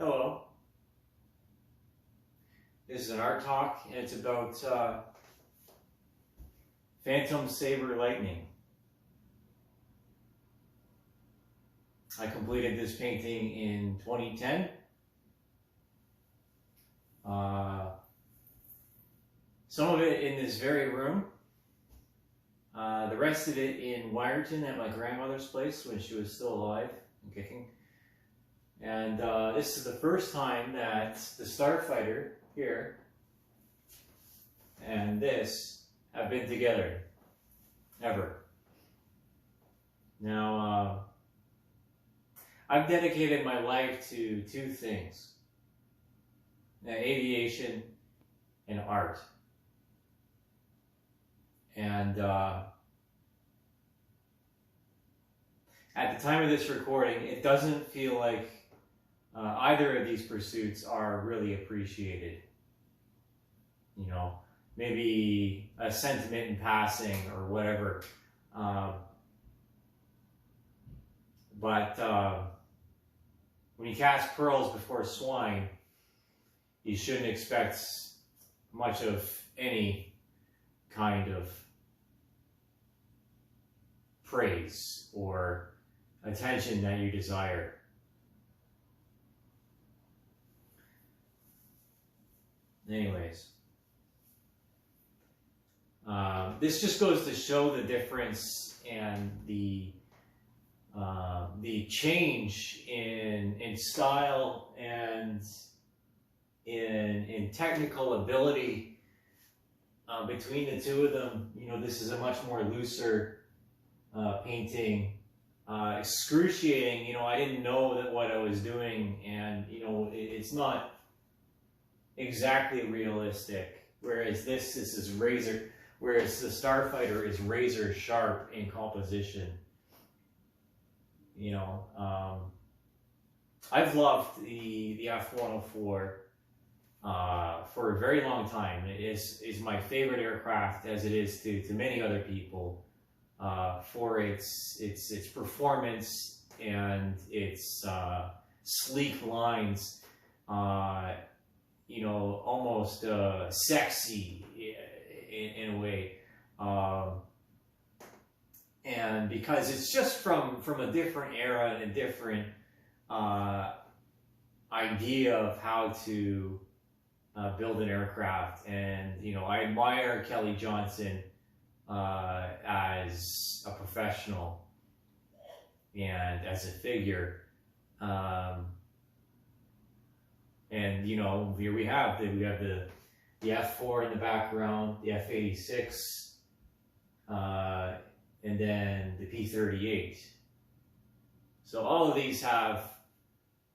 Hello. This is an art talk, and it's about Phantom Sabre Lightning. I completed this painting in 2010. Some of it in this very room. The rest of it in Wyerton at my grandmother's place when she was still alive and kicking. And this is the first time that the Starfighter here and this have been together, ever. Now, I've dedicated my life to two things: aviation and art. And at the time of this recording, it doesn't feel like either of these pursuits are really appreciated. You know, maybe a sentiment in passing or whatever. But when you cast pearls before swine, you shouldn't expect much of any kind of praise or attention that you desire. Anyways, this just goes to show the difference and the change in style and in technical ability between the two of them. You know, this is a much more looser painting, excruciating. You know, I didn't know that what I was doing, and you know, it's not exactly realistic. Whereas this is razor. Whereas the Starfighter is razor sharp in composition. You know, I've loved the F-104 for a very long time. It is my favorite aircraft, as it is to many other people, for its performance and its sleek lines. You know, almost sexy in a way. And because it's just from a different era and a different idea of how to build an aircraft. And, you know, I admire Kelly Johnson as a professional and as a figure. And, you know, here we have the F-4 in the background, the F-86, and then the P-38. So all of these have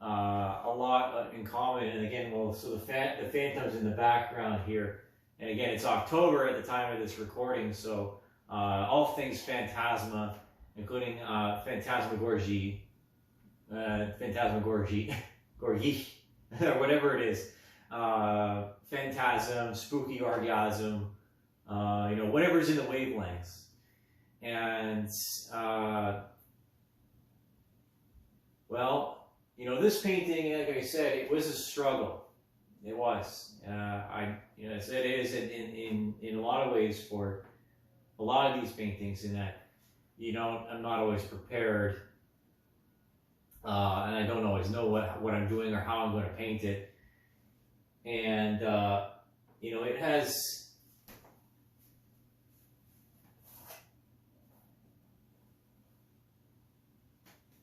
a lot in common. And again, well, so the Phantom's in the background here. And again, it's October at the time of this recording, so all things Phantasma, including Phantasmagorgy, Gorgie, or whatever it is, Phantasm, Spooky Orgasm, you know, whatever's in the wavelengths. And, well, you know, this painting, like I said, it was a struggle. It was. You know, as it is in a lot of ways for a lot of these paintings, in that, you know, I'm not always prepared, and I don't always know what I'm doing or how I'm going to paint it. And, you know, it has...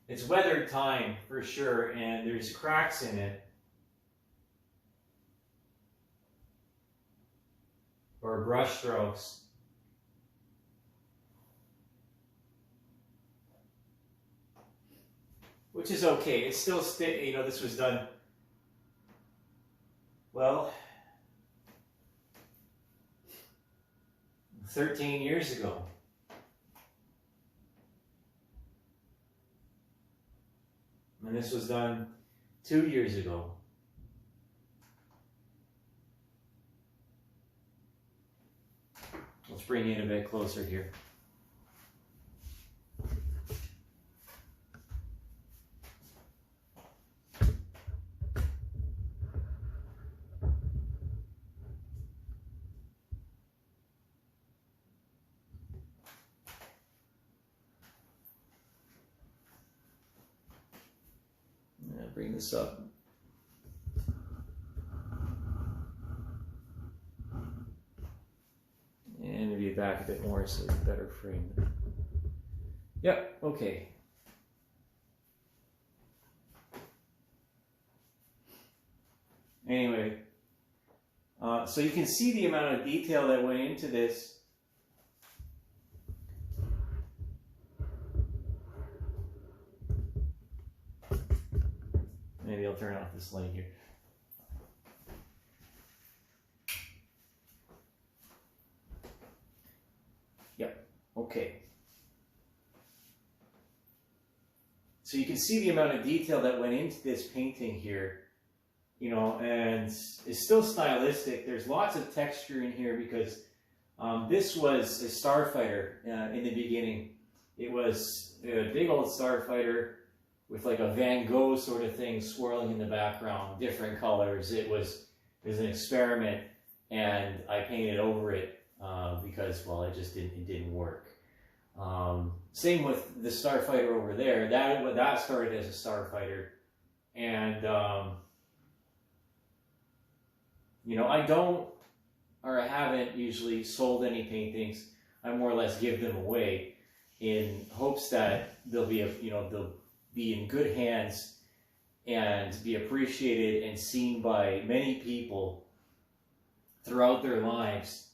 It's weathered time, for sure, and there's cracks in it. Or brush strokes. Which is okay. It's still, you know, this was done, well, 13 years ago. And this was done 2 years ago. Let's bring it a bit closer here. bring this up. And maybe back a bit more so it's better framed. Yep, okay. Anyway, so you can see the amount of detail that went into this. Maybe I'll turn off this light here. Yep, okay. So you can see the amount of detail that went into this painting here, you know, and it's still stylistic. There's lots of texture in here because this was a starfighter in the beginning. It was a big old starfighter with like a Van Gogh sort of thing swirling in the background, different colors. It was an experiment, and I painted over it because, well, it just didn't work. Same with the starfighter over there. That started as a starfighter, and you know, I haven't usually sold any paintings. I more or less give them away in hopes that they'll be they'll be in good hands and be appreciated and seen by many people throughout their lives,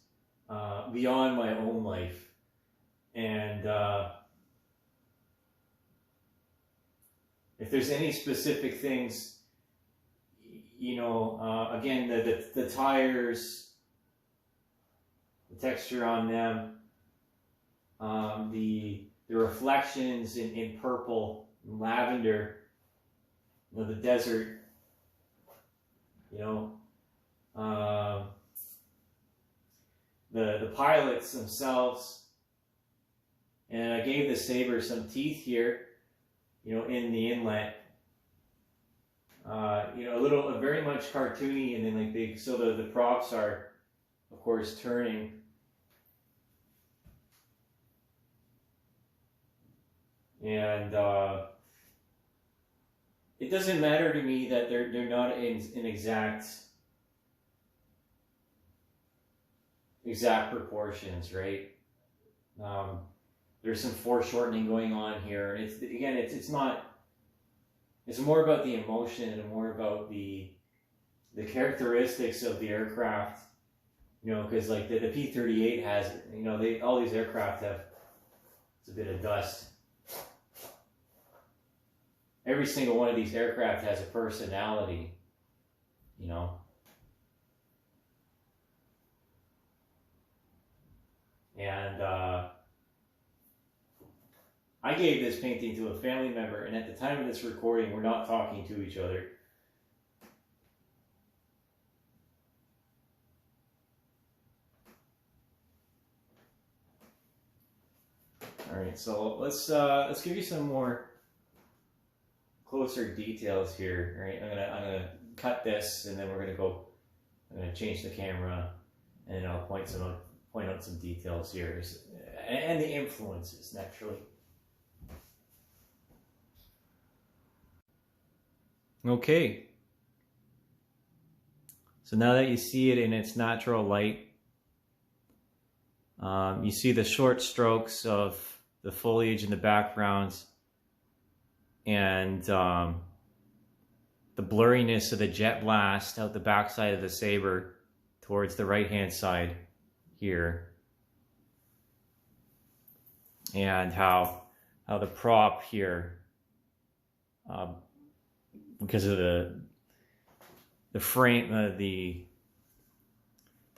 beyond my own life. And if there's any specific things, you know, again, the tires, the texture on them, the reflections in purple, lavender, you know, the desert, you know, the pilots themselves, and I gave the Sabre some teeth here, you know, in the inlet, you know, very much cartoony, and then like big, so the props are, of course, turning. And it doesn't matter to me that they're not in exact proportions, right? There's some foreshortening going on here, and it's not. It's more about the emotion and more about the characteristics of the aircraft, you know, because like the P-38 has, you know, all these aircraft have, it's a bit of dust. Every single one of these aircraft has a personality, you know. And I gave this painting to a family member, and at the time of this recording, we're not talking to each other. All right, so let's give you some more closer details here. All right, I'm gonna cut this, and then we're gonna go. I'm gonna change the camera, and I'll point out some details here, and the influences naturally. Okay. So now that you see it in its natural light, you see the short strokes of the foliage in the backgrounds, and the blurriness of the jet blast out the backside of the Sabre towards the right-hand side here, and how the prop here, because of the frame, the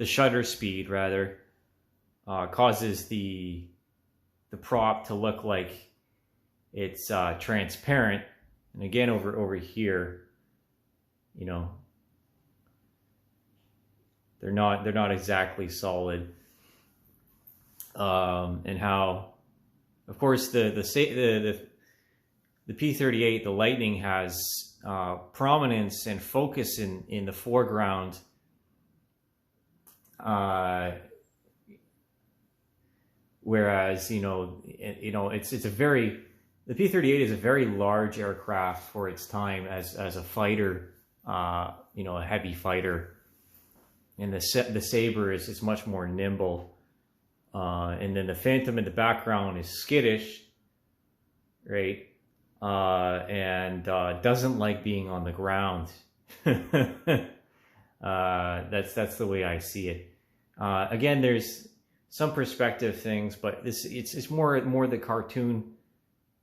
shutter speed rather, causes the prop to look like it's transparent. And again, over here, you know, they're not exactly solid. And how, of course, the P-38, the Lightning, has prominence and focus in the foreground, whereas it's a very The P-38 is a very large aircraft for its time as a fighter, you know, a heavy fighter. And the Sabre is much more nimble. And then the Phantom in the background is skittish, right? And doesn't like being on the ground. That's the way I see it. Again, there's some perspective things, but it's more the cartoon.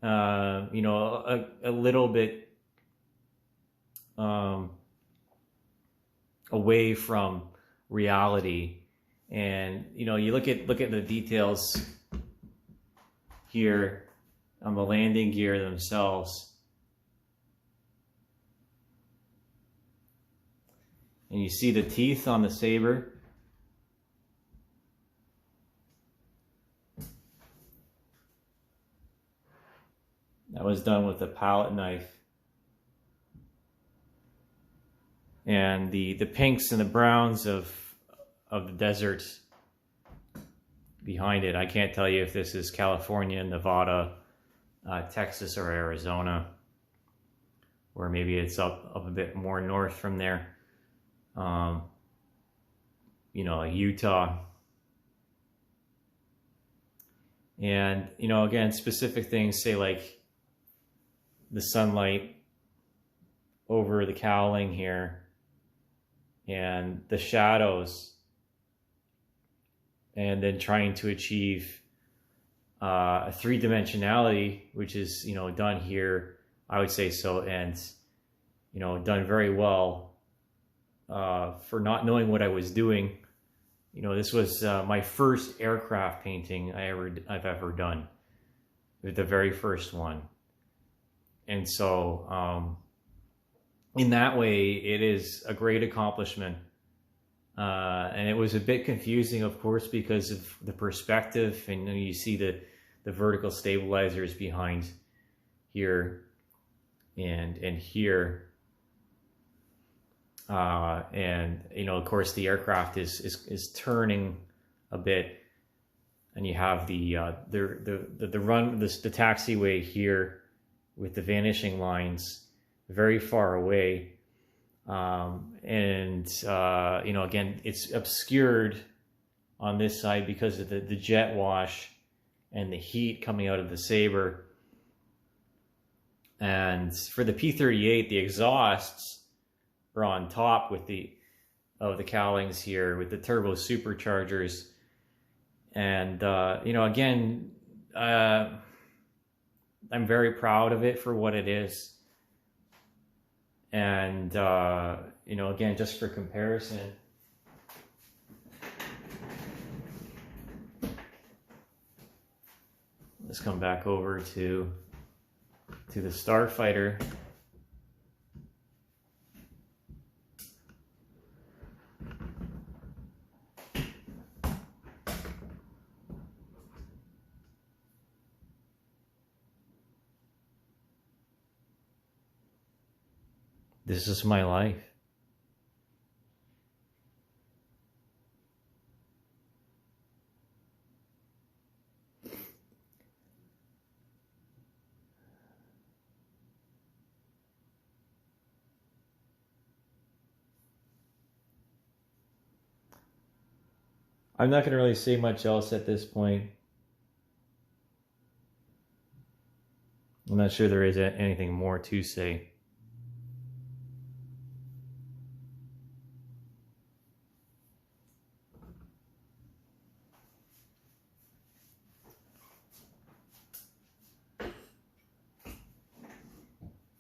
You know, a little bit away from reality. And you know, you look at the details here on the landing gear themselves, and you see the teeth on the Sabre. That was done with a palette knife. And the pinks and the browns of the desert behind it. I can't tell you if this is California, Nevada, Texas, or Arizona, or maybe it's up a bit more north from there. You know, Utah. And, you know, again, specific things, say like the sunlight over the cowling here and the shadows, and then trying to achieve a three-dimensionality, which is, you know, done here, I would say so, and, you know, done very well for not knowing what I was doing. You know, this was my first aircraft painting I've ever done, the very first one. And so, in that way, it is a great accomplishment. And it was a bit confusing, of course, because of the perspective. And you see the vertical stabilizers behind here and here. And, you know, of course, the aircraft is turning a bit. And you have the taxiway here with the vanishing lines very far away. And you know, again, it's obscured on this side because of the jet wash and the heat coming out of the Sabre. And for the P-38, the exhausts are on top with the cowlings here with the turbo superchargers. And you know, again, I'm very proud of it for what it is. And, you know, again, just for comparison, let's come back over to the Starfighter. This is my life. I'm not going to really say much else at this point. I'm not sure there is anything more to say.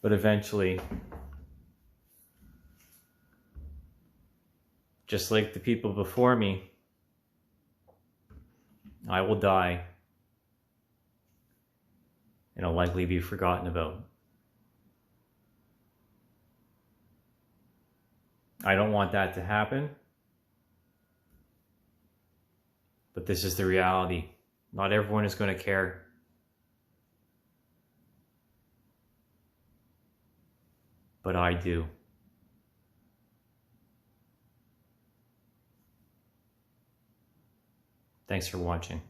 But eventually, just like the people before me, I will die and I'll likely be forgotten about. I don't want that to happen, but this is the reality. Not everyone is going to care. But I do. Thanks for watching.